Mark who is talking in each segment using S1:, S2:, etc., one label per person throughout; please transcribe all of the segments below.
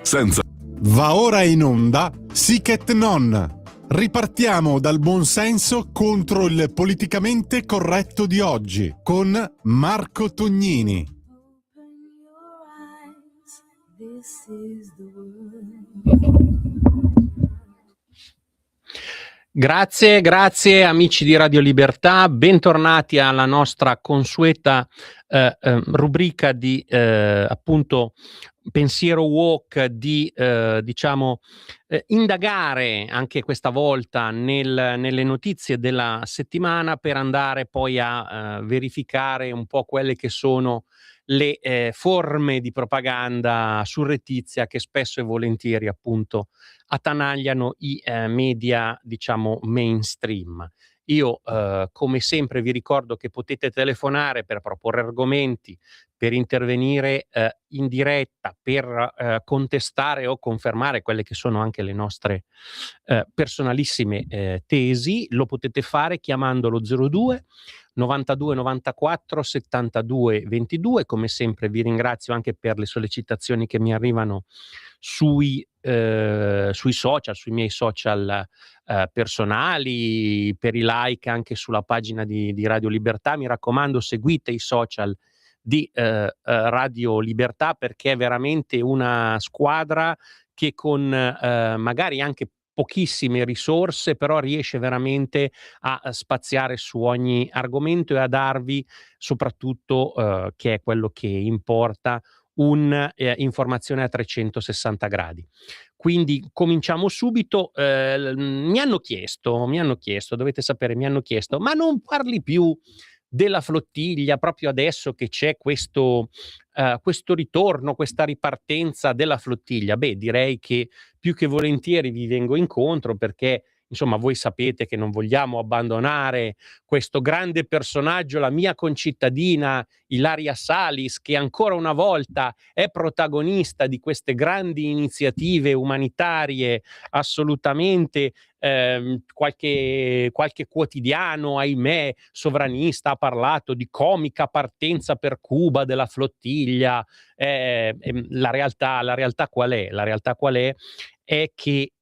S1: senza...
S2: Va ora in onda Sic et Non. Ripartiamo dal buonsenso contro il politicamente corretto di oggi con Marco Tognini.
S3: Grazie amici di Radio Libertà, bentornati alla nostra consueta rubrica di appunto pensiero woke, di indagare anche questa volta nelle notizie della settimana per andare poi a verificare un po' quelle che sono le forme di propaganda surrettizia che spesso e volentieri appunto attanagliano i media, diciamo, mainstream. Io, come sempre, vi ricordo che potete telefonare per proporre argomenti, per intervenire in diretta, per contestare o confermare quelle che sono anche le nostre personalissime tesi. Lo potete fare chiamando lo 02 92 94 72 22. Come sempre vi ringrazio anche per le sollecitazioni che mi arrivano sui social, sui miei social personali, per i like anche sulla pagina di Radio Libertà. Mi raccomando, seguite i social di Radio Libertà, perché è veramente una squadra che con magari anche pochissime risorse, però riesce veramente a spaziare su ogni argomento e a darvi soprattutto, che è quello che importa, informazione a 360 gradi. Quindi cominciamo subito. Mi hanno chiesto, dovete sapere, ma non parli più della flottiglia proprio adesso che c'è questo ritorno, questa ripartenza della flottiglia? Beh, direi che più che volentieri vi vengo incontro, perché insomma voi sapete che non vogliamo abbandonare questo grande personaggio, la mia concittadina Ilaria Salis, che ancora una volta è protagonista di queste grandi iniziative umanitarie. Assolutamente qualche quotidiano, ahimè, sovranista ha parlato di comica partenza per Cuba della flottiglia. La realtà qual è? La realtà qual è che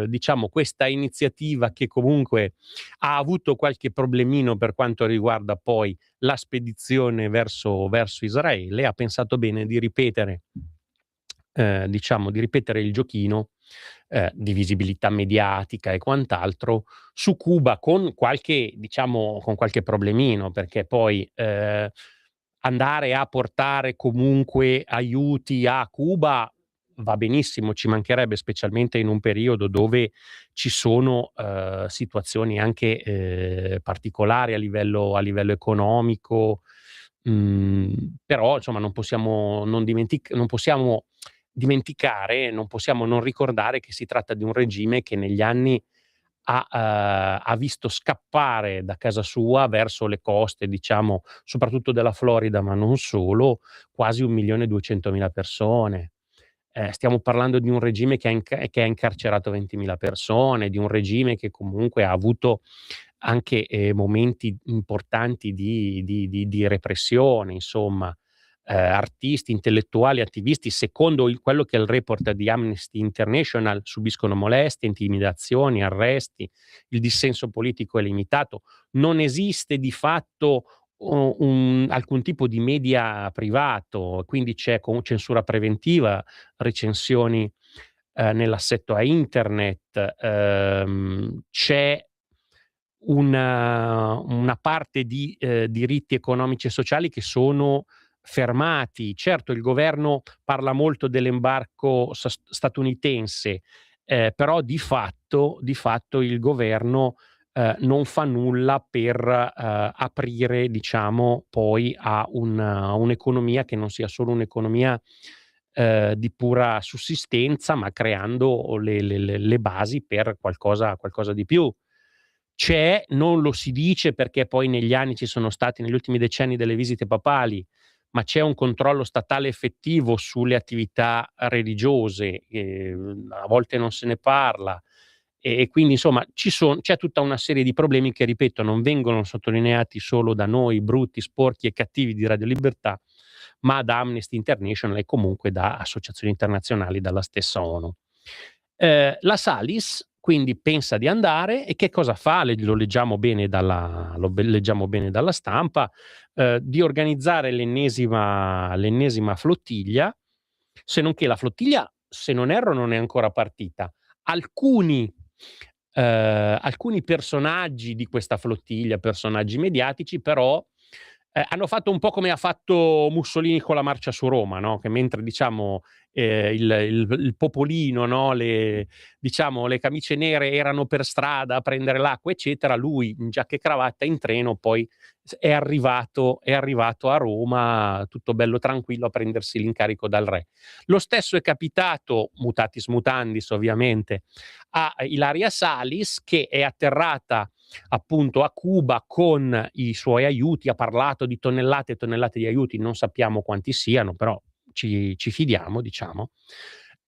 S3: diciamo questa iniziativa, che comunque ha avuto qualche problemino per quanto riguarda poi la spedizione verso Israele, ha pensato bene di ripetere il giochino di visibilità mediatica e quant'altro su Cuba, con qualche problemino, perché poi andare a portare comunque aiuti a Cuba va benissimo, ci mancherebbe, specialmente in un periodo dove ci sono situazioni anche particolari a livello economico. Però insomma non possiamo dimenticare, non possiamo non ricordare che si tratta di un regime che negli anni ha visto scappare da casa sua verso le coste, diciamo, soprattutto della Florida, ma non solo, quasi 1.200.000 persone. Stiamo parlando di un regime che ha incarcerato 20.000 persone, di un regime che comunque ha avuto anche momenti importanti di repressione, insomma. Artisti, intellettuali, attivisti, secondo quello che è il report di Amnesty International, subiscono molestie, intimidazioni, arresti, il dissenso politico è limitato, non esiste di fatto alcun tipo di media privato, quindi c'è censura preventiva, recensioni nell'assetto a internet, c'è una parte di diritti economici e sociali che sono fermati. Certo, il governo parla molto dell'embargo statunitense, però di fatto il governo non fa nulla per aprire, diciamo, poi a un'economia che non sia solo un'economia di pura sussistenza, ma creando le basi per qualcosa di più. Non lo si dice perché poi negli ultimi decenni, delle visite papali, ma c'è un controllo statale effettivo sulle attività religiose, a volte non se ne parla, e quindi insomma c'è tutta una serie di problemi che, ripeto, non vengono sottolineati solo da noi brutti, sporchi e cattivi di Radio Libertà, ma da Amnesty International e comunque da associazioni internazionali, dalla stessa ONU. La Salis quindi pensa di andare e che cosa fa? Lo leggiamo bene dalla stampa, di organizzare l'ennesima flottiglia, se non che la flottiglia, se non erro, non è ancora partita. Alcuni personaggi di questa flottiglia, personaggi mediatici, però hanno fatto un po' come ha fatto Mussolini con la marcia su Roma, no? Che mentre diciamo il popolino, no? Le camicie nere erano per strada a prendere l'acqua, eccetera, lui in giacca e cravatta in treno poi è arrivato a Roma tutto bello tranquillo a prendersi l'incarico dal re. Lo stesso è capitato, mutatis mutandis ovviamente, a Ilaria Salis, che è atterrata appunto a Cuba con i suoi aiuti, ha parlato di tonnellate e tonnellate di aiuti, non sappiamo quanti siano, però ci fidiamo, diciamo.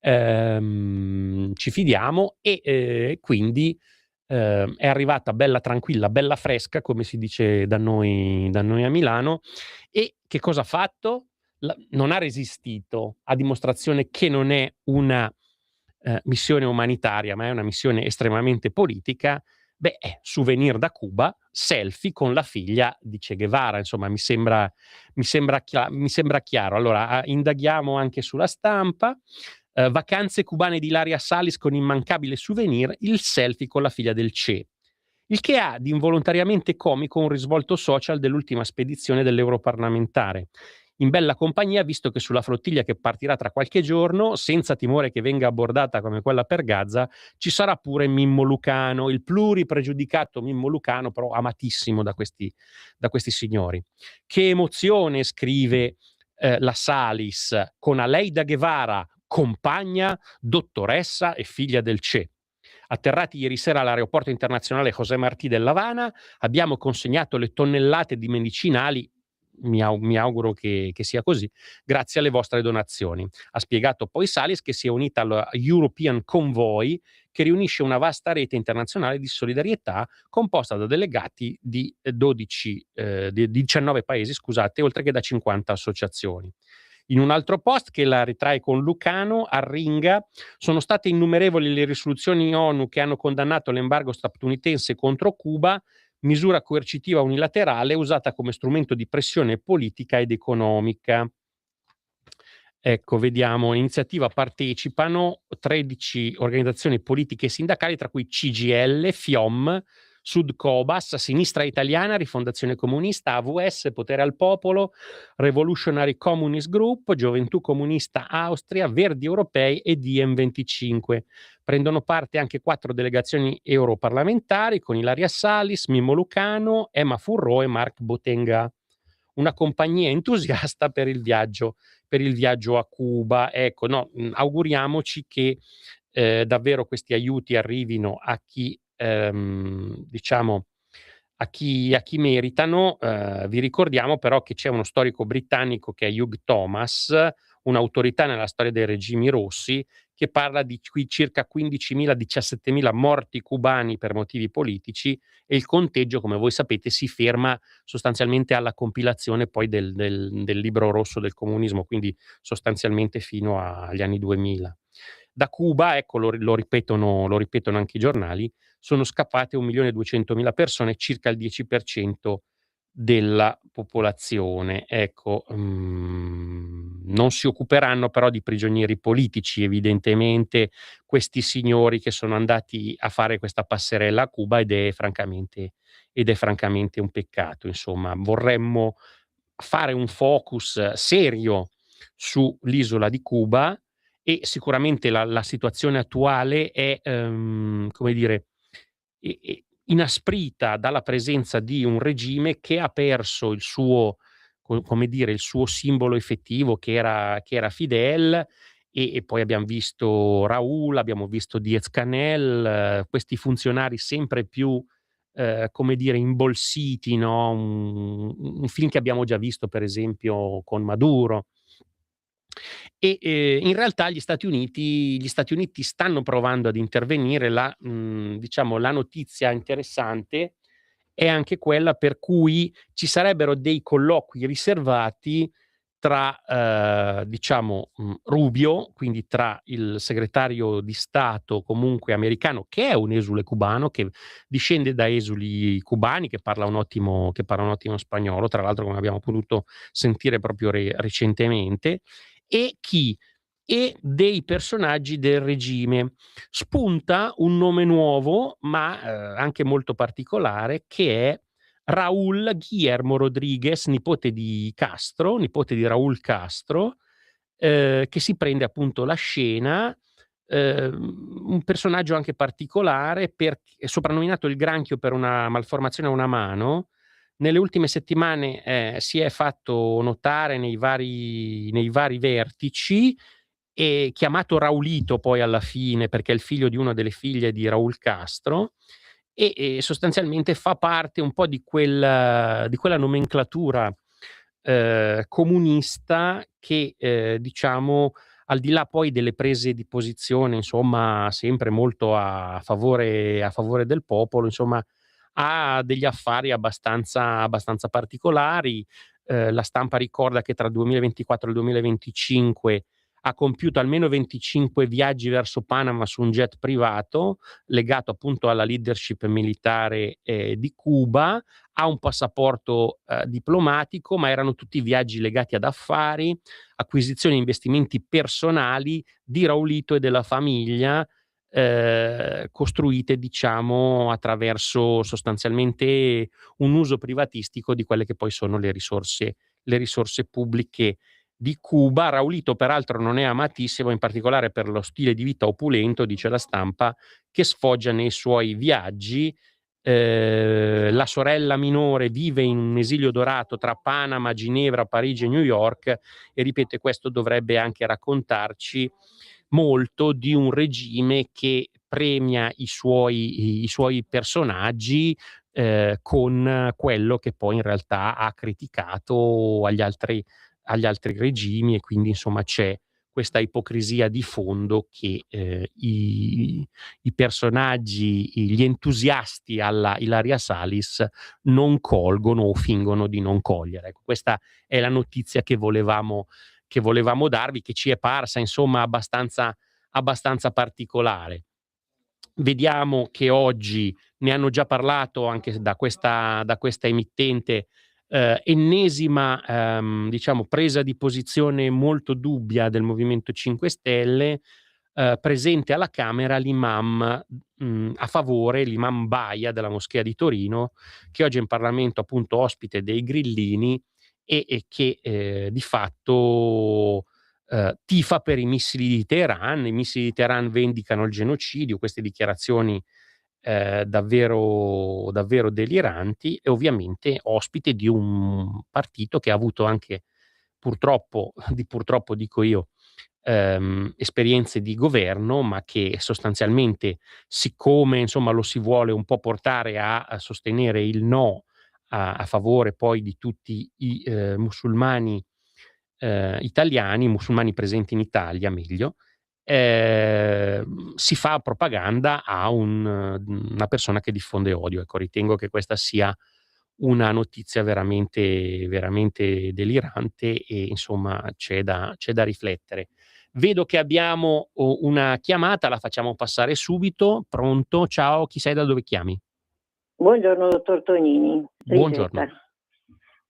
S3: Ci fidiamo e quindi è arrivata bella tranquilla, bella fresca, come si dice da noi a Milano. E che cosa ha fatto? Non ha resistito, a dimostrazione che non è una missione umanitaria, ma è una missione estremamente politica. Souvenir da Cuba, selfie con la figlia di Che Guevara, insomma mi sembra chiaro. Allora, indaghiamo anche sulla stampa. Vacanze cubane di Ilaria Salis con immancabile souvenir, il selfie con la figlia del Che. Il che ha di involontariamente comico un risvolto social dell'ultima spedizione dell'europarlamentare. In bella compagnia, visto che sulla flottiglia che partirà tra qualche giorno, senza timore che venga abbordata come quella per Gaza, ci sarà pure Mimmo Lucano, il pluripregiudicato Mimmo Lucano, però amatissimo da questi signori. Che emozione, scrive la Salis, con Aleida Guevara, compagna, dottoressa e figlia del Che. Atterrati ieri sera all'aeroporto internazionale José Martí dell'Havana, abbiamo consegnato le tonnellate di medicinali, mi auguro che sia così, grazie alle vostre donazioni. Ha spiegato poi Salis, che si è unita al European Convoy, che riunisce una vasta rete internazionale di solidarietà composta da delegati di 19 paesi, scusate, oltre che da 50 associazioni. In un altro post che la ritrae con Lucano, arringa: sono state innumerevoli le risoluzioni ONU che hanno condannato l'embargo statunitense contro Cuba, misura coercitiva unilaterale usata come strumento di pressione politica ed economica. Ecco, vediamo, iniziativa partecipano 13 organizzazioni politiche e sindacali, tra cui CGIL, FIOM, Sudcobas, Sinistra Italiana, Rifondazione Comunista, AVS, Potere al Popolo, Revolutionary Communist Group, Gioventù Comunista Austria, Verdi Europei e DiEM25. Prendono parte anche 4 delegazioni europarlamentari con Ilaria Salis, Mimmo Lucano, Emma Furro e Marc Botenga. Una compagnia entusiasta per il viaggio a Cuba. Ecco, no, auguriamoci che davvero questi aiuti arrivino a chi diciamo a chi meritano. Vi ricordiamo però che c'è uno storico britannico che è Hugh Thomas, un'autorità nella storia dei regimi rossi, che parla di circa 15.000, 17.000 morti cubani per motivi politici, e il conteggio, come voi sapete, si ferma sostanzialmente alla compilazione poi del libro rosso del comunismo, quindi sostanzialmente fino agli anni 2000. Da Cuba, ecco, lo ripetono anche i giornali, sono scappate 1.200.000 persone, circa il 10% della popolazione. Ecco, non si occuperanno però di prigionieri politici, evidentemente, questi signori che sono andati a fare questa passerella a Cuba, ed è francamente un peccato. Insomma, vorremmo fare un focus serio sull'isola di Cuba, e sicuramente la situazione attuale è, come dire, inasprita dalla presenza di un regime che ha perso il suo, come dire, il suo simbolo effettivo, che era Fidel, e poi abbiam visto Raúl, abbiamo visto Diez-Canel, questi funzionari sempre più, come dire, imbolsiti, no, un film che abbiamo già visto per esempio con Maduro. E in realtà gli Stati Uniti stanno provando ad intervenire. Diciamo, la notizia interessante è anche quella per cui ci sarebbero dei colloqui riservati tra diciamo Rubio, quindi tra il segretario di Stato comunque americano, che è un esule cubano, che discende da esuli cubani, che parla un ottimo spagnolo, tra l'altro come abbiamo potuto sentire proprio recentemente, e chi? E dei personaggi del regime. Spunta un nome nuovo, ma anche molto particolare, che è Raúl Guillermo Rodríguez, nipote di Castro, nipote di Raúl Castro, che si prende appunto la scena, un personaggio anche particolare, è soprannominato il Granchio per una malformazione a una mano. Nelle ultime settimane si è fatto notare nei vari vertici, e chiamato Raulito poi alla fine, perché è il figlio di una delle figlie di Raúl Castro, e sostanzialmente fa parte un po' di quella nomenclatura comunista che diciamo, al di là poi delle prese di posizione, insomma, sempre molto a favore del popolo, insomma, ha degli affari abbastanza particolari. La stampa ricorda che tra il 2024 e il 2025 ha compiuto almeno 25 viaggi verso Panama su un jet privato, legato appunto alla leadership militare di Cuba. Ha un passaporto diplomatico, ma erano tutti viaggi legati ad affari, acquisizioni e investimenti personali di Raulito e della famiglia, costruite diciamo attraverso sostanzialmente un uso privatistico di quelle che poi sono le risorse pubbliche di Cuba. Raulito peraltro non è amatissimo, in particolare per lo stile di vita opulento, dice la stampa, che sfoggia nei suoi viaggi. La sorella minore vive in un esilio dorato tra Panama, Ginevra, Parigi e New York, e ripete, questo dovrebbe anche raccontarci molto di un regime che premia i suoi personaggi con quello che poi in realtà ha criticato agli altri regimi, e quindi insomma c'è questa ipocrisia di fondo che i personaggi, gli entusiasti alla Ilaria Salis non colgono o fingono di non cogliere. Ecco, questa è la notizia che volevamo darvi, che ci è parsa insomma abbastanza particolare. Vediamo che oggi ne hanno già parlato anche da questa emittente, ennesima diciamo presa di posizione molto dubbia del Movimento 5 Stelle, presente alla Camera l'imam a favore, l'imam Baia della Moschea di Torino, che oggi è in Parlamento appunto ospite dei grillini, e che di fatto tifa per i missili di Teheran. I missili di Teheran vendicano il genocidio, queste dichiarazioni davvero deliranti, e ovviamente ospite di un partito che ha avuto anche purtroppo dico io, esperienze di governo, ma che sostanzialmente, siccome insomma lo si vuole un po' portare a sostenere il no a favore poi di tutti i musulmani italiani, musulmani presenti in Italia meglio, si fa propaganda a una persona che diffonde odio. Ecco, ritengo che questa sia una notizia veramente delirante, e insomma c'è da riflettere. Vedo che abbiamo una chiamata, la facciamo passare subito. Pronto? Ciao, chi sei, da dove chiami?
S1: Buongiorno dottor Tonini.
S3: Buongiorno.
S1: Lisetta.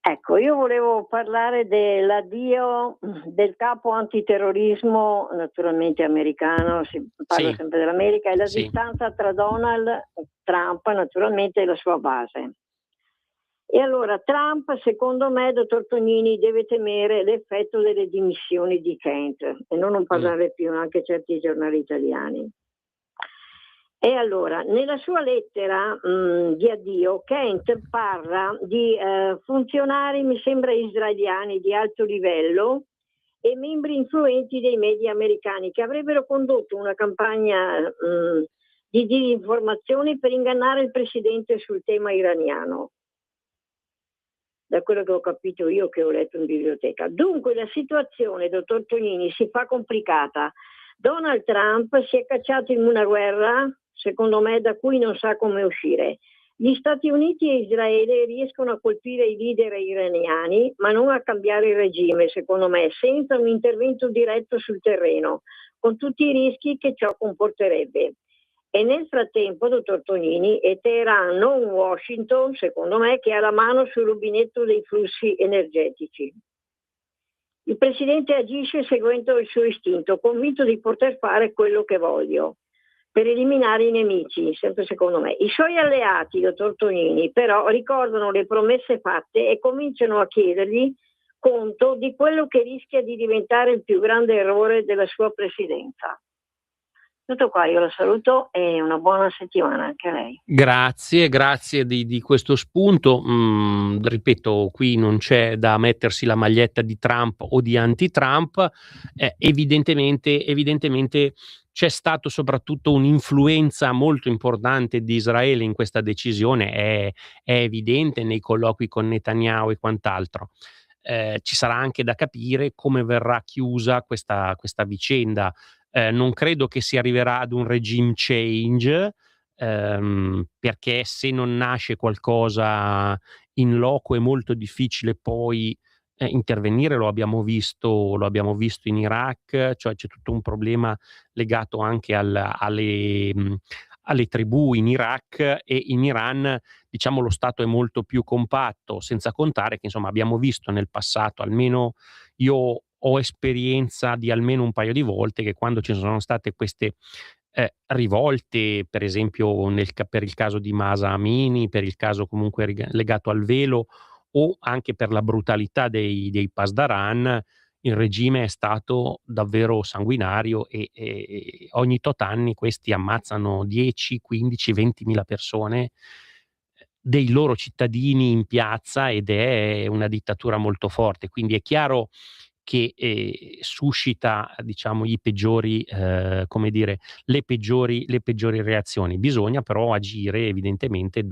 S1: Ecco, io volevo parlare dell'addio del capo antiterrorismo, naturalmente americano, si parla
S3: Sì.
S1: sempre dell'America, e la
S3: Sì.
S1: distanza tra Donald Trump naturalmente e la sua base. E allora Trump, secondo me, dottor Tonini, deve temere l'effetto delle dimissioni di Kent, e non parlare più anche certi giornali italiani. E allora, nella sua lettera di addio, Kent parla di funzionari, mi sembra israeliani di alto livello, e membri influenti dei media americani che avrebbero condotto una campagna di disinformazione per ingannare il presidente sul tema iraniano. Da quello che ho capito io, che ho letto in biblioteca. Dunque la situazione, dottor Tonini, si fa complicata. Donald Trump si è cacciato in una guerra, secondo me, da cui non sa come uscire. Gli Stati Uniti e Israele riescono a colpire i leader iraniani, ma non a cambiare il regime, secondo me, senza un intervento diretto sul terreno, con tutti i rischi che ciò comporterebbe. E nel frattempo, dottor Tonini, è Teheran, non Washington, secondo me, che ha la mano sul rubinetto dei flussi energetici. Il Presidente agisce seguendo il suo istinto, convinto di poter fare quello che voglio, per eliminare i nemici, sempre secondo me. I suoi alleati, dottor Tonini, però ricordano le promesse fatte e cominciano a chiedergli conto di quello che rischia di diventare il più grande errore della sua presidenza. Tutto qua, io la saluto e una buona settimana anche a lei.
S3: Grazie di questo spunto. Ripeto, qui non c'è da mettersi la maglietta di Trump o di anti-Trump. Evidentemente c'è stato soprattutto un'influenza molto importante di Israele in questa decisione, è evidente nei colloqui con Netanyahu e quant'altro. Ci sarà anche da capire come verrà chiusa questa vicenda. Non credo che si arriverà ad un regime change, perché se non nasce qualcosa in loco è molto difficile poi intervenire. Lo abbiamo visto in Iraq, cioè c'è tutto un problema legato anche alle tribù in Iraq, e in Iran, diciamo, lo Stato è molto più compatto, senza contare che insomma abbiamo visto nel passato, almeno io ho esperienza di almeno un paio di volte, che quando ci sono state queste rivolte, per esempio per il caso di Mahsa Amini, per il caso comunque legato al velo, o anche per la brutalità dei Pasdaran, il regime è stato davvero sanguinario e ogni tot anni questi ammazzano 10, 15, 20.000 persone, dei loro cittadini in piazza, ed è una dittatura molto forte. Quindi è chiaro che suscita, diciamo, i peggiori, come dire, le peggiori reazioni. Bisogna però agire evidentemente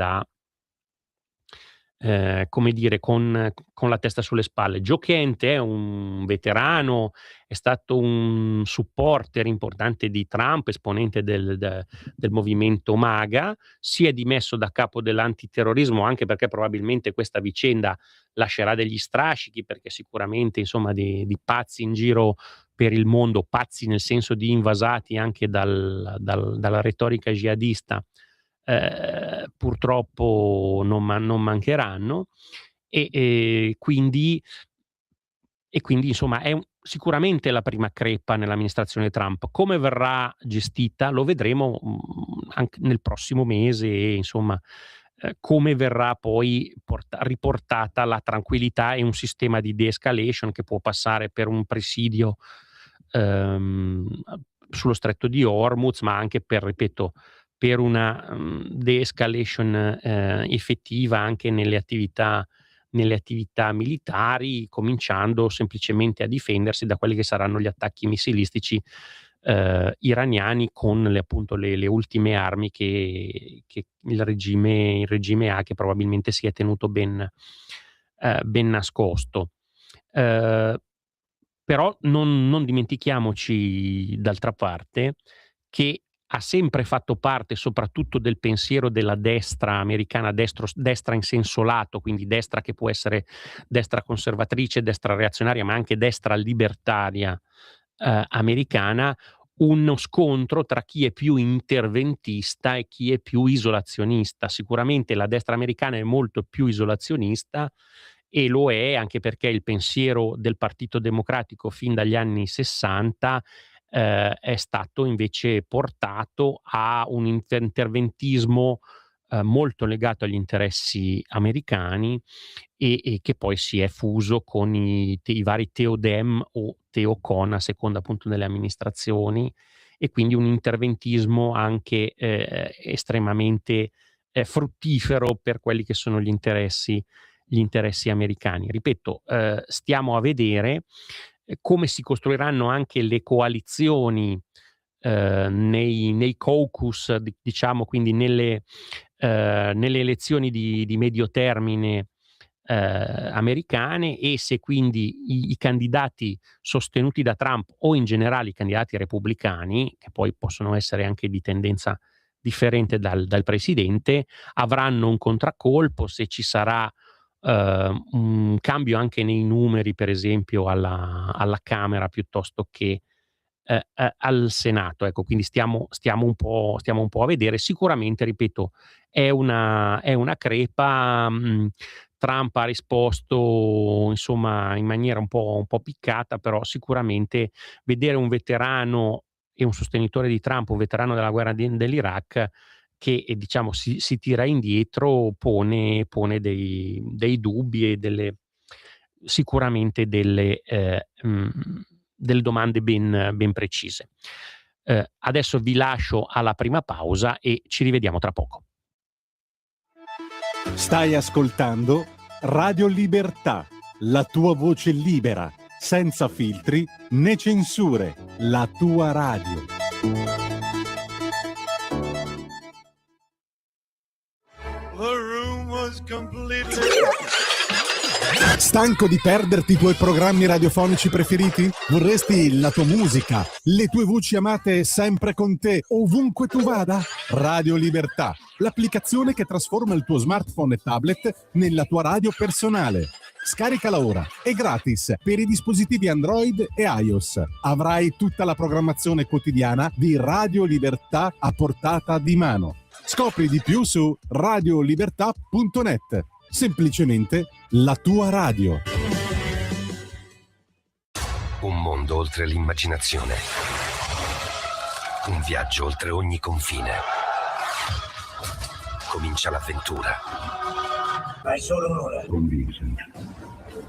S3: come dire, con la testa sulle spalle. Joe Kent è un veterano, è stato un supporter importante di Trump, esponente del movimento MAGA, si è dimesso da capo dell'antiterrorismo, anche perché probabilmente questa vicenda lascerà degli strascichi, perché sicuramente insomma di pazzi in giro per il mondo, pazzi nel senso di invasati anche dalla retorica jihadista, purtroppo non mancheranno, e quindi insomma è sicuramente la prima creppa nell'amministrazione Trump. Come verrà gestita lo vedremo anche nel prossimo mese, e insomma come verrà poi riportata la tranquillità e un sistema di de-escalation che può passare per un presidio sullo stretto di Hormuz, ma anche ripeto, per una de-escalation effettiva anche nelle attività militari, cominciando semplicemente a difendersi da quelli che saranno gli attacchi missilistici iraniani, con appunto le ultime armi che il regime ha, che probabilmente si è tenuto ben nascosto. Però non dimentichiamoci d'altra parte che ha sempre fatto parte soprattutto del pensiero della destra americana, destra in senso lato, quindi destra che può essere destra conservatrice, destra reazionaria, ma anche destra libertaria americana, uno scontro tra chi è più interventista e chi è più isolazionista. Sicuramente la destra americana è molto più isolazionista, e lo è anche perché il pensiero del Partito Democratico fin dagli anni '60 è stato invece portato a un interventismo molto legato agli interessi americani, e che poi si è fuso con i vari Teodem o Teocon, a seconda appunto delle amministrazioni, e quindi un interventismo anche estremamente fruttifero per quelli che sono gli interessi americani. Ripeto, stiamo a vedere come si costruiranno anche le coalizioni nei caucus, diciamo, quindi nelle elezioni di medio termine americane, e se quindi i candidati sostenuti da Trump, o in generale i candidati repubblicani, che poi possono essere anche di tendenza differente dal presidente, avranno un contraccolpo se ci sarà un cambio anche nei numeri, per esempio alla Camera piuttosto che al Senato. Ecco, quindi stiamo un po' a vedere. Sicuramente, ripeto, è una crepa. Trump ha risposto insomma in maniera un po' piccata, però sicuramente vedere un veterano e un sostenitore di Trump, un veterano della guerra dell'Iraq, che diciamo si tira indietro, pone dei dubbi e sicuramente delle domande ben precise. Adesso vi lascio alla prima pausa e ci rivediamo tra poco.
S2: Stai ascoltando Radio Libertà, la tua voce libera, senza filtri né censure, la tua radio. Stanco di perderti i tuoi programmi radiofonici preferiti? Vorresti la tua musica, le tue voci amate sempre con te, ovunque tu vada? Radio Libertà, l'applicazione che trasforma il tuo smartphone e tablet nella tua radio personale. Scaricala ora, è gratis per i dispositivi Android e iOS. Avrai tutta la programmazione quotidiana di Radio Libertà a portata di mano. Scopri di più su radiolibertà.net. Semplicemente la tua radio.
S4: Un mondo oltre l'immaginazione. Un viaggio oltre ogni confine. Comincia l'avventura.
S5: Hai solo un'ora.
S4: Con Vincent.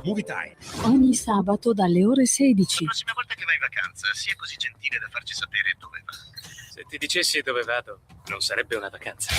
S5: Movie Time.
S6: Ogni sabato dalle ore 16.
S5: La prossima volta che vai in vacanza, sia così gentile da farci sapere dove va. Se ti dicessi dove vado, non sarebbe una vacanza.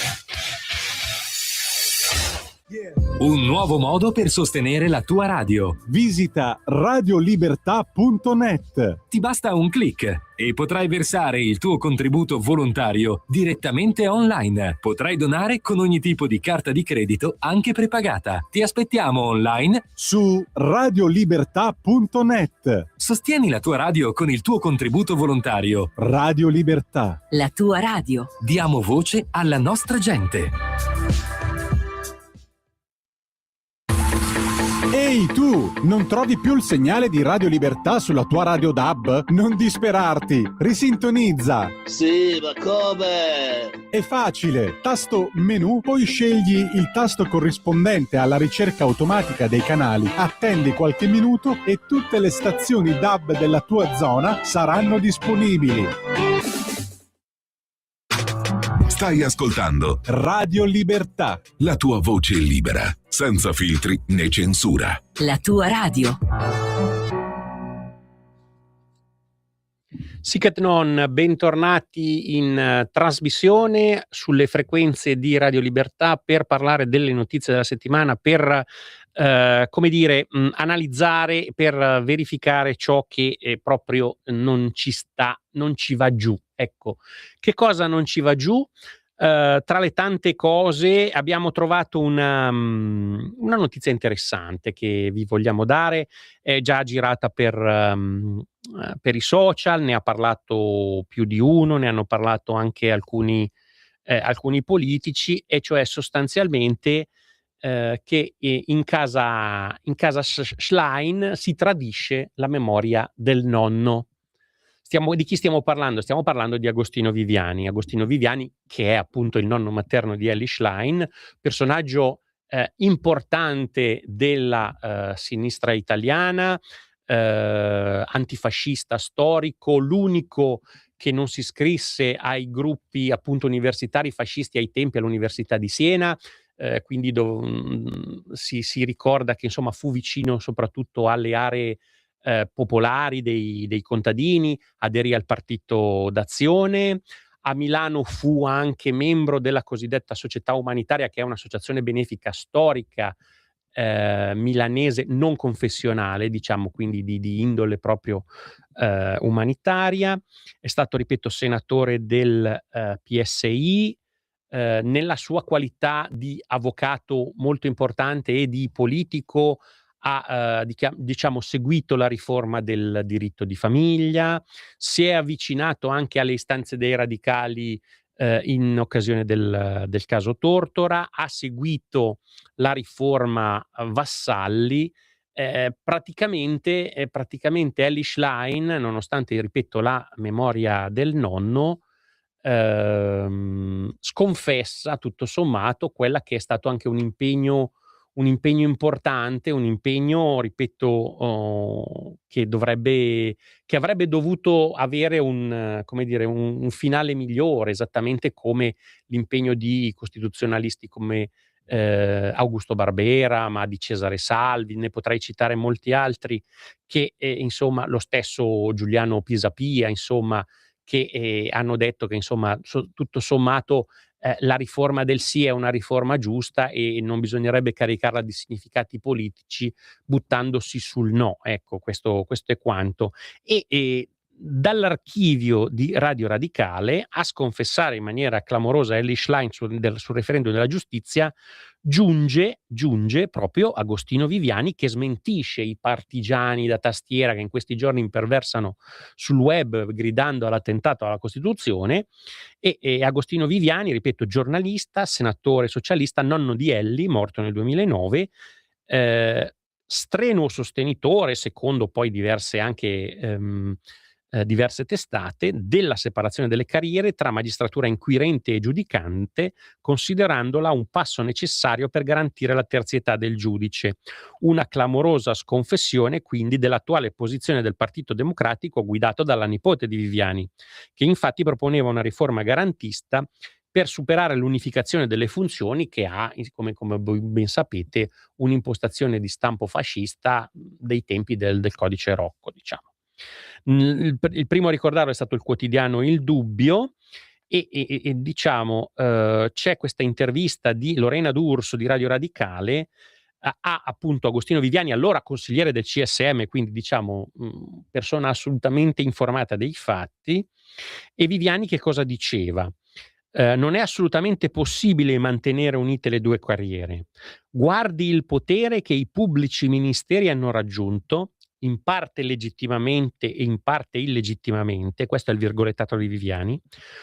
S7: Un nuovo modo per sostenere la tua radio.
S2: Visita radiolibertà.net.
S7: Ti basta un click e potrai versare il tuo contributo volontario direttamente online. Potrai donare con ogni tipo di carta di credito, anche prepagata. Ti aspettiamo online
S2: su radiolibertà.net.
S7: Sostieni la tua radio con il tuo contributo volontario.
S2: Radio Libertà.
S6: La tua radio.
S7: Diamo voce alla nostra gente.
S2: Ehi tu, non trovi più il segnale di Radio Libertà sulla tua radio DAB? Non disperarti, risintonizza.
S8: Sì, ma come?
S2: È facile, tasto menu, poi scegli il tasto corrispondente alla ricerca automatica dei canali, attendi qualche minuto e tutte le stazioni DAB della tua zona saranno disponibili.
S9: Stai ascoltando
S2: Radio Libertà,
S9: la tua voce libera, senza filtri né censura.
S6: La tua radio.
S3: Sic et non, bentornati in trasmissione sulle frequenze di Radio Libertà per parlare delle notizie della settimana, per analizzare, per verificare ciò che proprio non ci sta, non ci va giù. Ecco, che cosa non ci va giù? Tra le tante cose abbiamo trovato una notizia interessante che vi vogliamo dare, è già girata per i social, ne ha parlato più di uno, ne hanno parlato anche alcuni politici, e cioè sostanzialmente che in casa Schlein si tradisce la memoria del nonno. Di chi stiamo parlando? Stiamo parlando di Agostino Viviani. Agostino Viviani, che è appunto il nonno materno di Elly Schlein, personaggio importante della sinistra italiana, antifascista storico, l'unico che non si iscrisse ai gruppi appunto universitari fascisti ai tempi all'Università di Siena, quindi si ricorda che insomma fu vicino soprattutto alle aree popolari dei contadini, aderì al Partito d'Azione. A Milano fu anche membro della cosiddetta Società Umanitaria, che è un'associazione benefica storica milanese non confessionale, diciamo, quindi di indole proprio umanitaria. È stato, ripeto, senatore del PSI. Nella sua qualità di avvocato molto importante e di politico ha diciamo seguito la riforma del diritto di famiglia, si è avvicinato anche alle istanze dei radicali in occasione del caso Tortora, ha seguito la riforma Vassalli. Praticamente Elly Schlein, nonostante, ripeto, la memoria del nonno, sconfessa tutto sommato quella che è stato anche un impegno importante, un impegno, ripeto, che avrebbe dovuto avere un finale migliore, esattamente come l'impegno di costituzionalisti come Augusto Barbera, ma di Cesare Salvi, ne potrei citare molti altri, che insomma, lo stesso Giuliano Pisapia, insomma, che hanno detto che insomma tutto sommato la riforma del sì è una riforma giusta e non bisognerebbe caricarla di significati politici buttandosi sul no. Ecco, questo è quanto. E dall'archivio di Radio Radicale a sconfessare in maniera clamorosa Elly Schlein sul referendum della giustizia giunge proprio Agostino Viviani, che smentisce i partigiani da tastiera che in questi giorni imperversano sul web gridando all'attentato alla Costituzione, e Agostino Viviani, ripeto, giornalista, senatore socialista, nonno di Elly, morto nel 2009, strenuo sostenitore, secondo poi diverse testate, della separazione delle carriere tra magistratura inquirente e giudicante, considerandola un passo necessario per garantire la terzietà del giudice. Una clamorosa sconfessione quindi dell'attuale posizione del Partito Democratico guidato dalla nipote di Viviani, che infatti proponeva una riforma garantista per superare l'unificazione delle funzioni, che ha, come voi ben sapete, un'impostazione di stampo fascista dei tempi del codice Rocco, diciamo. Il primo a ricordarlo è stato il quotidiano Il Dubbio, e diciamo c'è questa intervista di Lorena D'Urso di Radio Radicale a appunto Agostino Viviani, allora consigliere del CSM, quindi diciamo persona assolutamente informata dei fatti. E Viviani che cosa diceva? Non è assolutamente possibile mantenere unite le due carriere. Guardi il potere che i pubblici ministeri hanno raggiunto, in parte legittimamente e in parte illegittimamente, questo è il virgolettato di Viviani,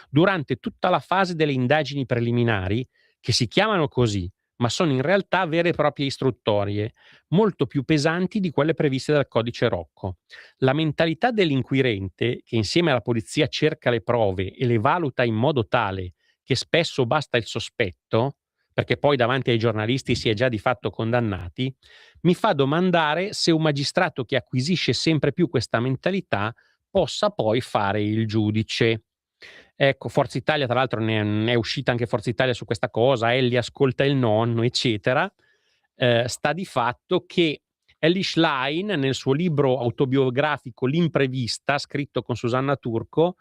S3: durante tutta la fase delle indagini preliminari, che si chiamano così, ma sono in realtà vere e proprie istruttorie, molto più pesanti di quelle previste dal codice Rocco. La mentalità dell'inquirente, che insieme alla polizia cerca le prove e le valuta in modo tale che spesso basta il sospetto, perché poi davanti ai giornalisti si è già di fatto condannati, mi fa domandare se un magistrato che acquisisce sempre più questa mentalità possa poi fare il giudice. Ecco, Forza Italia, tra l'altro ne è uscita anche Forza Italia su questa cosa, Elly ascolta il nonno, eccetera. Sta di fatto che Elly Schlein, nel suo libro autobiografico L'imprevista, scritto con Susanna Turco,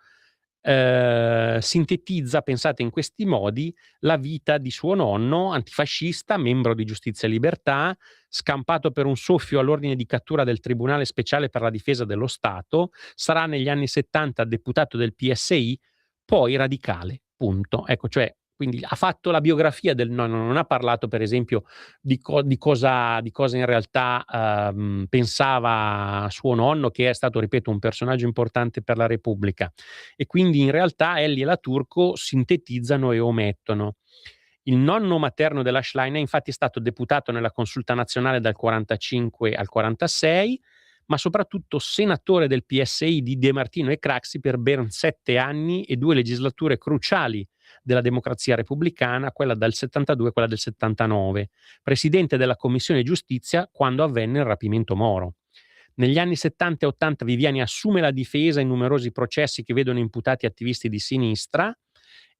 S3: sintetizza, pensate, in questi modi la vita di suo nonno, antifascista, membro di Giustizia e Libertà, scampato per un soffio all'ordine di cattura del Tribunale Speciale per la Difesa dello Stato, sarà negli anni 70 deputato del PSI, poi radicale, punto. Ecco, cioè, quindi ha fatto la biografia del nonno, non ha parlato per esempio di cosa in realtà pensava suo nonno, che è stato, ripeto, un personaggio importante per la Repubblica. E quindi in realtà Elly e la Turco sintetizzano e omettono. Il nonno materno della Schlein è infatti stato deputato nella Consulta Nazionale dal 45 al 46, ma soprattutto senatore del PSI di De Martino e Craxi per ben 7 anni e 2 legislature cruciali della democrazia repubblicana, quella del 72 e quella del 79, presidente della Commissione Giustizia quando avvenne il rapimento Moro. Negli anni 70 e 80 Viviani assume la difesa in numerosi processi che vedono imputati attivisti di sinistra,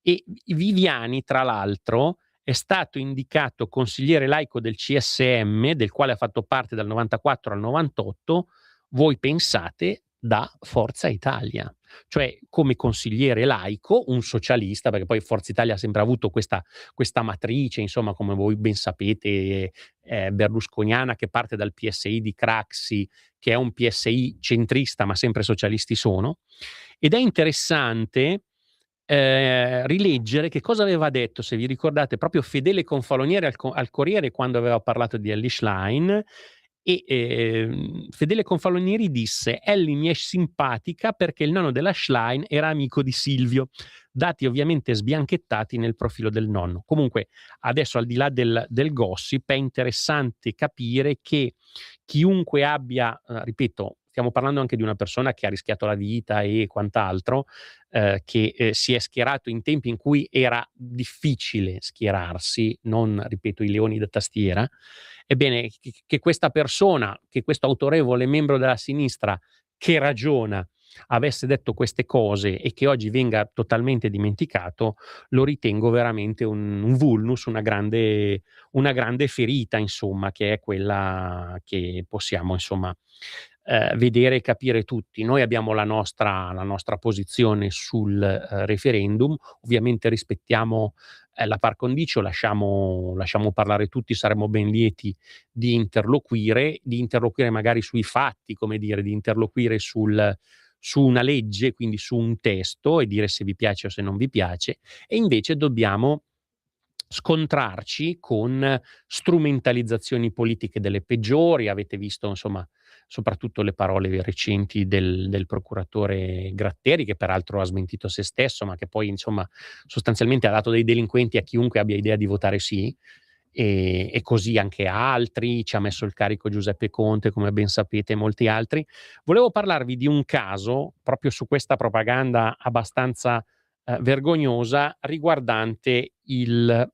S3: e Viviani, tra l'altro, è stato indicato consigliere laico del CSM, del quale ha fatto parte dal 94 al 98, voi pensate, da Forza Italia. Cioè, come consigliere laico, un socialista, perché poi Forza Italia ha sempre avuto questa matrice, insomma, come voi ben sapete, berlusconiana, che parte dal PSI di Craxi, che è un PSI centrista, ma sempre socialisti sono. Ed è interessante rileggere che cosa aveva detto, se vi ricordate, proprio Fedele Confalonieri al Corriere quando aveva parlato di Elly Schlein, E Fedele Confalonieri disse: Ellie mi è simpatica perché il nonno della Schlein era amico di Silvio, dati ovviamente sbianchettati nel profilo del nonno. Comunque adesso, al di là del gossip, è interessante capire che chiunque abbia, ripeto, stiamo parlando anche di una persona che ha rischiato la vita e quant'altro, che si è schierato in tempi in cui era difficile schierarsi, non, ripeto, i leoni da tastiera. Ebbene, che questa persona, che questo autorevole membro della sinistra che ragiona, avesse detto queste cose e che oggi venga totalmente dimenticato, lo ritengo veramente un vulnus, una grande ferita, insomma, che è quella che possiamo, insomma, vedere e capire tutti. Noi abbiamo la nostra posizione sul referendum, ovviamente rispettiamo la par condicio, lasciamo parlare tutti, saremmo ben lieti di interloquire magari sui fatti, come dire, di interloquire su una legge, quindi su un testo, e dire se vi piace o se non vi piace, e invece dobbiamo scontrarci con strumentalizzazioni politiche delle peggiori. Avete visto, insomma, soprattutto le parole recenti del procuratore Gratteri, che peraltro ha smentito se stesso, ma che poi, insomma, sostanzialmente ha dato dei delinquenti a chiunque abbia idea di votare sì, e così anche a altri. Ci ha messo il carico Giuseppe Conte, come ben sapete, e molti altri. Volevo parlarvi di un caso proprio su questa propaganda abbastanza vergognosa riguardante il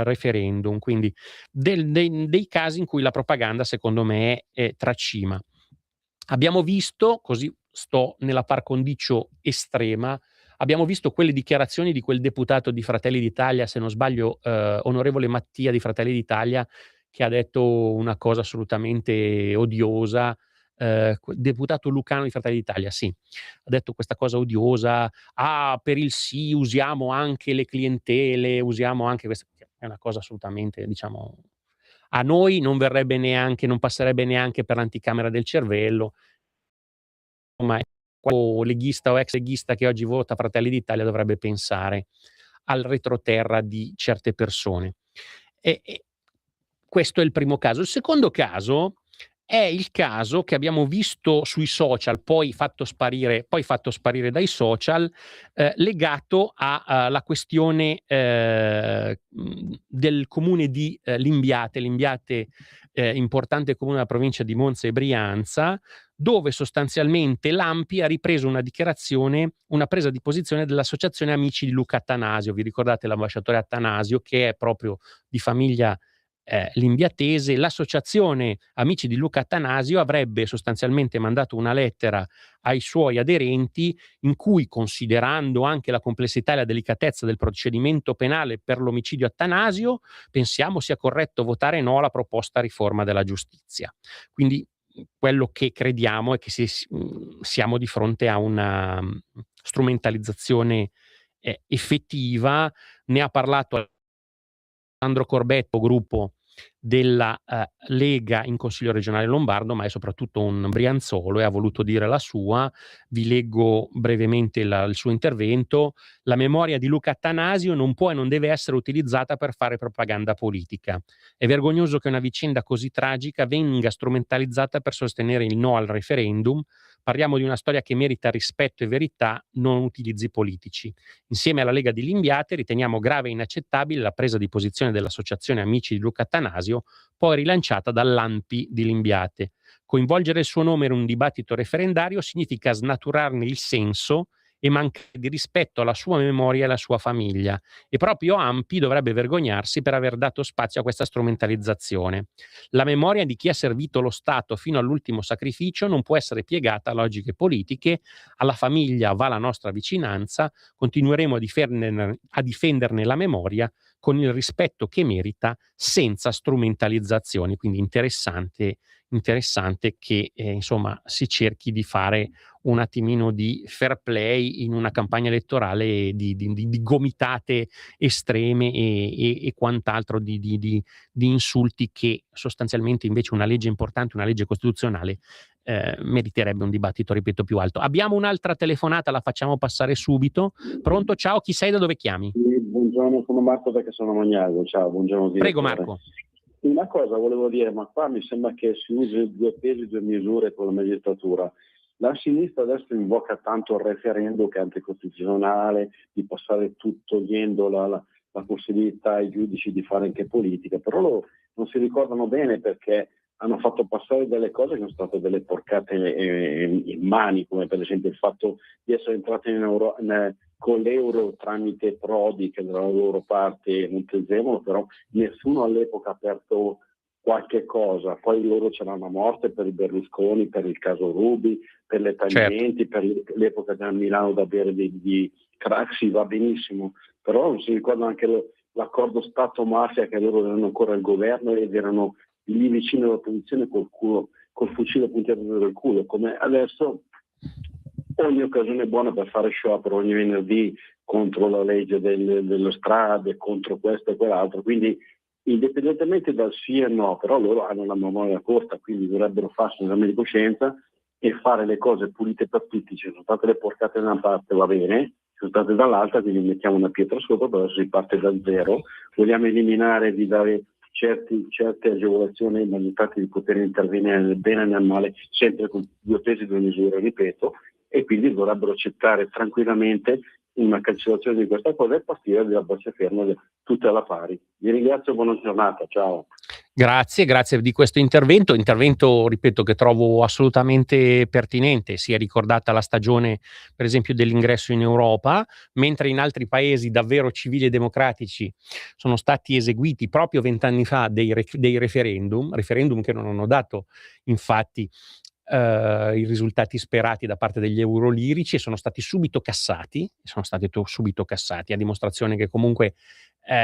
S3: referendum, quindi dei casi in cui la propaganda, secondo me, tracima. Abbiamo visto, così sto nella par condicio estrema, abbiamo visto quelle dichiarazioni di quel deputato di Fratelli d'Italia, se non sbaglio, onorevole Mattia di Fratelli d'Italia, che ha detto una cosa assolutamente odiosa. Deputato lucano di Fratelli d'Italia, sì, ha detto questa cosa odiosa: per il sì usiamo anche le clientele, usiamo anche questa. È una cosa assolutamente, diciamo, a noi non verrebbe neanche, non passerebbe neanche per l'anticamera del cervello. Insomma, qualche leghista o ex leghista che oggi vota Fratelli d'Italia dovrebbe pensare al retroterra di certe persone. E questo è il primo caso. Il secondo caso è il caso che abbiamo visto sui social, poi fatto sparire dai social, legato alla questione del comune di Limbiate. Limbiate, importante comune della provincia di Monza e Brianza, dove sostanzialmente l'ANPI ha ripreso una presa di posizione dell'associazione Amici di Luca Attanasio. Vi ricordate l'ambasciatore Attanasio, che è proprio di famiglia limbiatese? L'associazione Amici di Luca Attanasio avrebbe sostanzialmente mandato una lettera ai suoi aderenti in cui, considerando anche la complessità e la delicatezza del procedimento penale per l'omicidio Attanasio, pensiamo sia corretto votare no alla proposta riforma della giustizia. Quindi quello che crediamo è che siamo di fronte a una strumentalizzazione effettiva. Ne ha parlato Sandro Corbetto, gruppo della Lega in Consiglio regionale lombardo, ma è soprattutto un brianzolo e ha voluto dire la sua. Vi leggo brevemente il suo intervento. La memoria di Luca Attanasio non può e non deve essere utilizzata per fare propaganda politica. È vergognoso che una vicenda così tragica venga strumentalizzata per sostenere il no al referendum. Parliamo di una storia che merita rispetto e verità, non utilizzi politici. Insieme alla Lega di Limbiate riteniamo grave e inaccettabile la presa di posizione dell'associazione Amici di Luca Attanasio, poi rilanciata dall'ANPI di Limbiate. Coinvolgere il suo nome in un dibattito referendario significa snaturarne il senso e mancare di rispetto alla sua memoria e alla sua famiglia. E proprio ANPI dovrebbe vergognarsi per aver dato spazio a questa strumentalizzazione. La memoria di chi ha servito lo Stato fino all'ultimo sacrificio non può essere piegata a logiche politiche. Alla famiglia va la nostra vicinanza, continueremo a difenderne la memoria con il rispetto che merita, senza strumentalizzazioni. Quindi interessante che insomma si cerchi di fare un attimino di fair play in una campagna elettorale di gomitate estreme e quant'altro di insulti, che sostanzialmente invece una legge importante, una legge costituzionale, meriterebbe un dibattito, ripeto, più alto. Abbiamo un'altra telefonata, la facciamo passare subito. Pronto? Ciao, chi sei, da dove chiami?
S10: Buongiorno, sono Marco perché sono Magnago. Ciao, buongiorno.
S3: Prego Marco.
S10: Una cosa volevo dire, ma qua mi sembra che si usi 2 pesi 2 misure con la magistratura. La sinistra adesso invoca tanto il referendum che è anticostituzionale, di passare tutto togliendo la possibilità ai giudici di fare anche politica, però loro non si ricordano bene perché hanno fatto passare delle cose che sono state delle porcate in mani, come per esempio il fatto di essere entrati con l'euro tramite Prodi, che dalla loro parte Montezemolo, però nessuno all'epoca ha aperto qualche cosa. Poi loro c'erano a morte per i Berlusconi, per il caso Rubi, per le tangenti, per l'epoca del Milano da bere di Craxi, va benissimo, però non si ricorda anche l'accordo Stato-mafia, che loro erano ancora al governo ed erano lì vicino all'opposizione col fucile puntato nel culo, come adesso ogni occasione è buona per fare sciopero ogni venerdì contro la legge delle strade, contro questo e quell'altro, quindi indipendentemente dal sì e no, però loro hanno la memoria corta, quindi dovrebbero farsi un esame di coscienza e fare le cose pulite per tutti. Ci sono state le porcate da una parte, va bene, ci sono state dall'altra, quindi mettiamo una pietra sopra, però adesso si parte da zero. Vogliamo eliminare di dare certe agevolazioni ai magistrati di poter intervenire nel bene e nel male, sempre con 2 pesi 2 misure, ripeto, e quindi dovrebbero accettare tranquillamente una cancellazione di questa cosa e partire dalla base ferma tutte alla pari. Vi ringrazio, buona giornata, ciao.
S3: Grazie di questo intervento, ripeto, che trovo assolutamente pertinente. Si è ricordata la stagione, per esempio, dell'ingresso in Europa, mentre in altri paesi davvero civili e democratici sono stati eseguiti proprio 20 anni fa dei referendum che non hanno dato infatti i risultati sperati da parte degli eurolirici e sono stati subito cassati, a dimostrazione che comunque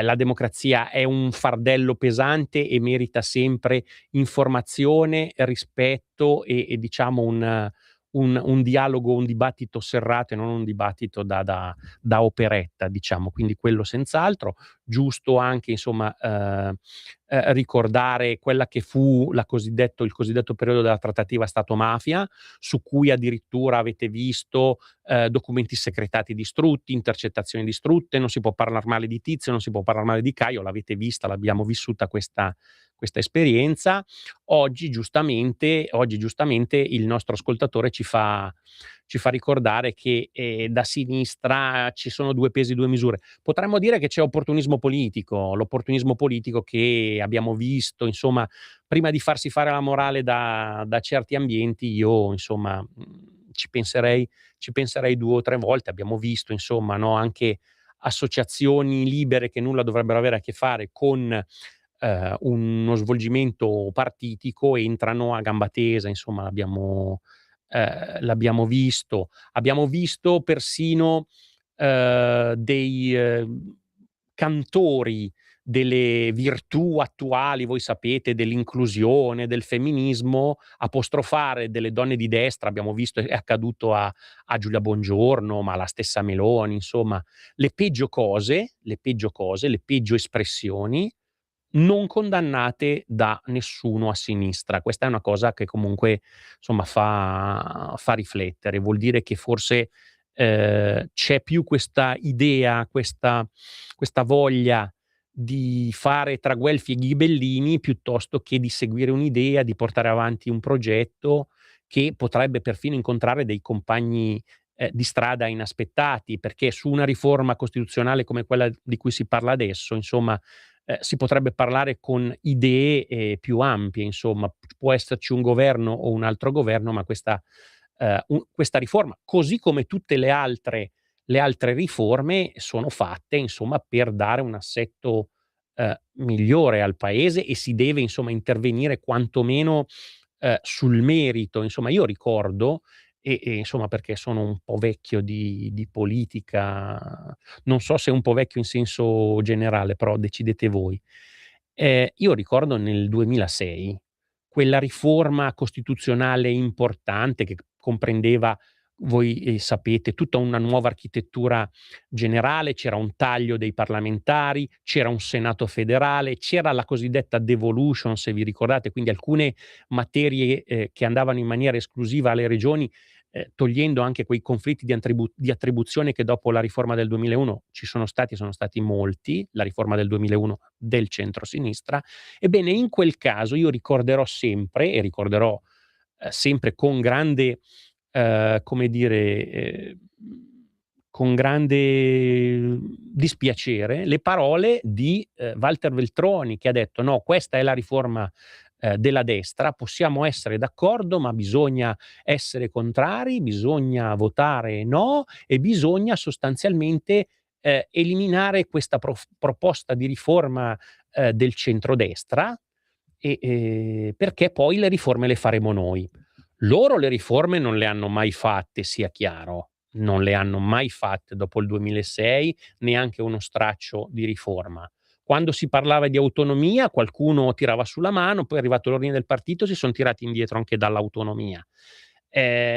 S3: la democrazia è un fardello pesante e merita sempre informazione, rispetto e diciamo un dialogo, un dibattito serrato e non un dibattito da operetta, diciamo. Quindi quello senz'altro. Giusto anche, insomma, ricordare quella che fu il cosiddetto periodo della trattativa Stato-mafia, su cui addirittura avete visto documenti secretati distrutti, intercettazioni distrutte, non si può parlare male di Tizio, non si può parlare male di Caio, l'avete vista, l'abbiamo vissuta questa esperienza. Oggi giustamente il nostro ascoltatore ci fa ricordare che da sinistra ci sono 2 pesi 2 misure. Potremmo dire che c'è l'opportunismo politico che abbiamo visto, insomma, prima di farsi fare la morale da certi ambienti. Io, insomma, ci penserei 2 o 3 volte. Abbiamo visto, insomma, no, anche associazioni libere che nulla dovrebbero avere a che fare con uno svolgimento partitico, entrano a gamba tesa, insomma, l'abbiamo visto. Abbiamo visto persino dei cantori delle virtù attuali, voi sapete, dell'inclusione, del femminismo, apostrofare delle donne di destra. Abbiamo visto, è accaduto a Giulia Bongiorno, ma alla stessa Meloni, insomma, le peggio cose, le peggio espressioni, non condannate da nessuno a sinistra. Questa è una cosa che comunque, insomma, fa riflettere. Vuol dire che forse c'è più questa idea, questa voglia di fare tra guelfi e ghibellini, piuttosto che di seguire un'idea, di portare avanti un progetto che potrebbe perfino incontrare dei compagni di strada inaspettati, perché su una riforma costituzionale come quella di cui si parla adesso, insomma, si potrebbe parlare con idee più ampie, insomma. Può esserci un governo o un altro governo, ma questa riforma, così come tutte le altre riforme, sono fatte, insomma, per dare un assetto migliore al paese, e si deve, insomma, intervenire quantomeno sul merito. Insomma, io ricordo, insomma, perché sono un po' vecchio di politica, non so se un po' vecchio in senso generale, però decidete voi. Io ricordo nel 2006 quella riforma costituzionale importante che comprendeva, voi sapete, tutta una nuova architettura generale. C'era un taglio dei parlamentari, c'era un Senato federale, c'era la cosiddetta devolution, se vi ricordate, quindi alcune materie che andavano in maniera esclusiva alle regioni togliendo anche quei conflitti di attribuzione che dopo la riforma del 2001 sono stati molti, la riforma del 2001 del centro-sinistra. Ebbene, in quel caso io ricorderò sempre con grande, con grande dispiacere, le parole di Walter Veltroni, che ha detto: no, questa è la riforma della destra, possiamo essere d'accordo, ma bisogna essere contrari, bisogna votare no e bisogna sostanzialmente eliminare questa proposta di riforma del centrodestra, perché poi le riforme le faremo noi. Loro le riforme non le hanno mai fatte, sia chiaro, non le hanno mai fatte dopo il 2006, neanche uno straccio di riforma. Quando si parlava di autonomia qualcuno tirava sulla mano, poi è arrivato l'ordine del partito, si sono tirati indietro anche dall'autonomia.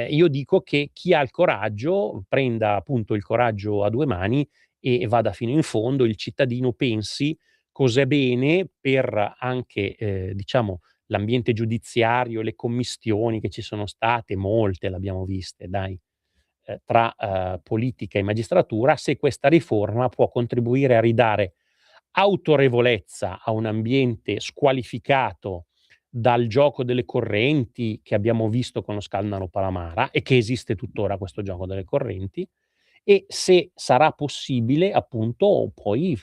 S3: Io dico che chi ha il coraggio prenda appunto il coraggio a due mani e vada fino in fondo, il cittadino pensi cos'è bene per anche diciamo l'ambiente giudiziario, le commistioni che ci sono state, molte l'abbiamo viste, dai, tra politica e magistratura, se questa riforma può contribuire a ridare autorevolezza a un ambiente squalificato dal gioco delle correnti che abbiamo visto con lo scandalo Palamara e che esiste tuttora questo gioco delle correnti, e se sarà possibile appunto poi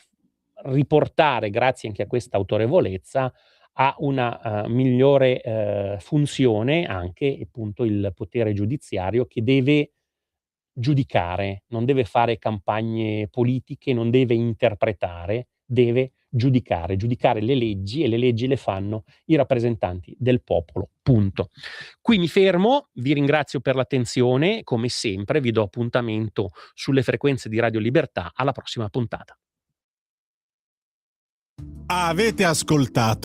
S3: riportare, grazie anche a questa autorevolezza, a una migliore funzione anche appunto il potere giudiziario, che deve giudicare, non deve fare campagne politiche, non deve interpretare, deve giudicare le leggi, e le leggi le fanno i rappresentanti del popolo, punto. Qui mi fermo, vi ringrazio per l'attenzione, come sempre vi do appuntamento sulle frequenze di Radio Libertà alla prossima puntata.
S2: Avete ascoltato